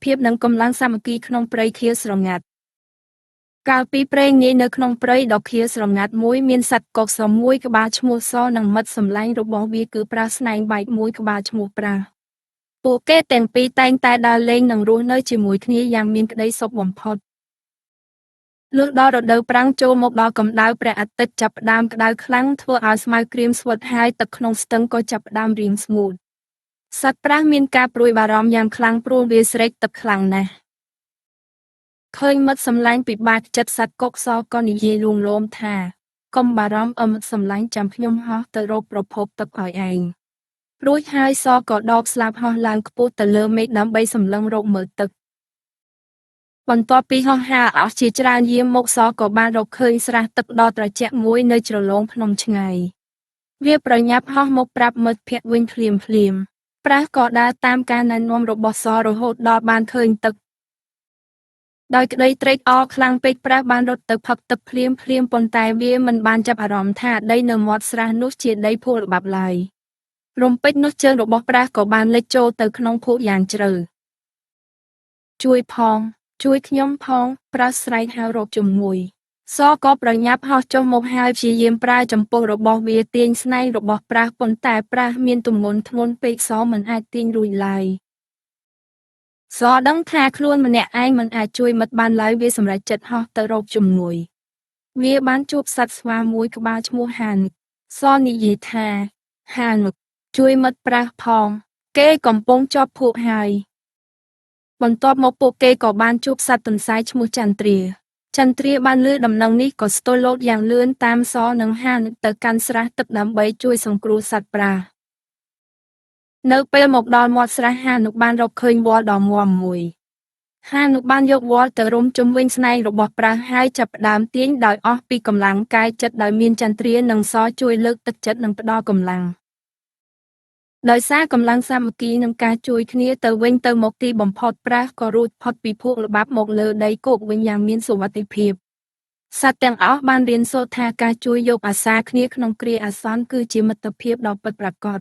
ភាពនិងកម្លាំងសាមគ្គីក្នុងព្រៃខៀវស្រងាត់កាលពីព្រេងនាយនៅក្នុងព្រៃដ៏ខៀវស្រងាត់មួយមានសត្វកុកសមួយក្បាលឈ្មោះសនិងមិត្តសម្លាញ់របស់វាគឺប្រើស្នែងបែកមួយក្បាលឈ្មោះប្រាសពួកគេទាំងពីរតែងតែដើរលេងនិងរស់នៅជាមួយគ្នាយ៉ាងមានក្តីសុខបំផុតលុះដល់រដូវប្រាំងចូលមកដល់កម្ដៅព្រះអាទិត្យចាប់ផ្ដើមក្ដៅខ្លាំងធ្វើឲ្យស្មៅក្រៀមស្វិតហើយទឹកក្នុងស្ទឹងក៏ចាប់ផ្ដើមរាងស្ងួតសត្វប្រាសមានការព្រួយបារម្ភយ៉ាងខ្លាំងព្រោះវាស្រេកទឹកខ្លាំងណាស់ឃើញមិត្តសម្លាញ់ពិបាកចិត្តសត្វកុកសក៏និយាយលួងលោមថាកុំបារម្ភមិត្តសម្លាញ់ចាំខ្ញុំហោះទៅរកប្រភពទឹកឲ្យឯងរួចហើយសក៏ដបស្លាបហោះឡើងខ្ពស់ទៅលើមេឃដើម្បីសម្លឹងរកមើលទឹកបន្ទាប់ពីហោះហើរអស់ជាច្រើនយាមមកសក៏បានរកឃើញស្រះទឹកដ៏ត្រជាក់មួយនៅជ្រលងភ្នំឆ្ងាយវាប្រញាប់ហោះមកប្រាប់មិត្តភក្តិវិញភ្លាមប្រាសក៏ដើរតាមការណែនាំរបស់សរហូតដល់បានឃើញទឹកដោយក្តីត្រេកអរខ្លាំងពេកប្រាសបានរត់ទៅផឹកទឹកភ្លាមប៉ុន្តែវាមិនបានចាប់អារម្មណ៍ថាដីនៅមាត់ស្រះនោះជាដីភក់ល្បាប់ឡើយរំពេចនោះជើងរបស់ប្រាសក៏បានលិចចូលទៅក្នុងភក់យ៉ាងជ្រៅជួយផងជួយខ្ញុំផងប្រាសស្រែកហៅរកជំនួយសក៏ប្រញាប់ហោះចុះមកហើយព្យាយាមប្រើចំពោះរបស់វាទាញស្នែងរបស់ប្រាសប៉ុន្តែប្រាសមានទម្ងន់ធ្ងន់ពេកសមិនអាចទាញរួចឡើយសដឹងថាខ្លួនម្នាក់ឯងមិនអាចជួយមិត្តបានឡើយវាសម្រេចចិត្តហោះទៅរកជំនួយវាបានជួបសត្វស្វាមួយក្បាលឈ្មោះហានសនិយាយថាហានជួយមិត្តប្រាសផងគេកំពុងជាប់ភក់ហើយបន្ទាប់មកពួកគេក៏បានជួបសត្វទន្សាយឈ្មោះចន្ទ្រាបានឮដំណឹងនេះក៏ស្ទល់លោតយ៉ាងលឿនតាមសនិងហានទៅកាន់ស្រះទឹកដើម្បីជួយសង្គ្រោះសត្វប្រាសនៅពេលមកដល់មាត់ស្រះហានុបានរកឃើញវល្លិដ៏មាំមួយហានុបានយកវល្លិទៅរុំជុំវិញស្នែងរបស់ប្រាសហើយចាប់ផ្ដើមទាញដោយអស់ពីកម្លាំងកាយចិត្តដោយមានចន្ទ្រានិងសជួយលើកទឹកចិត្តនិងផ្ដល់កម្លាំងដោយសារកម្លាំងសាមគ្គីនិងការជួយគ្នាទៅវិញទៅមកទីបំផុតប្រាសក៏រួចផុតពីភក់ល្បាប់មកលើដីគោកវិញយ៉ាងមានសុវត្ថិភាពសត្វទាំងអស់បានរៀនសូត្រថាការជួយយកអាសារគ្នាក្នុងគ្រាអាសន្នគឺជាមិត្តភាពដ៏ពិតប្រាកដ